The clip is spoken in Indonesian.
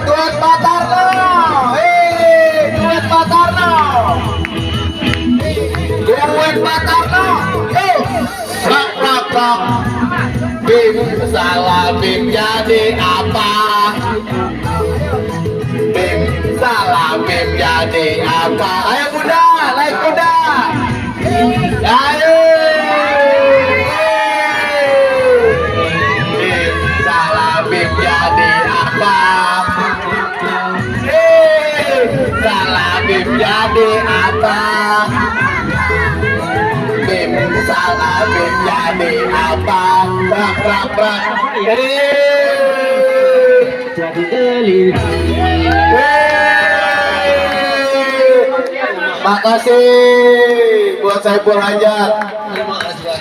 Duet Patarno. Duet Patarno. Duet Patarno. Rak rak rak. Bim salah Bim jadi apa? Bim salah Bim jadi apa? Ayo kuda, naik kuda. Ayo. Bim salah Bim jadi apa? Salah Bim jadi apa? Bim salah Bim jadi apa? Brak brak brak. Jadi elit. Makasih buat Saiful Hajar. Terima kasih.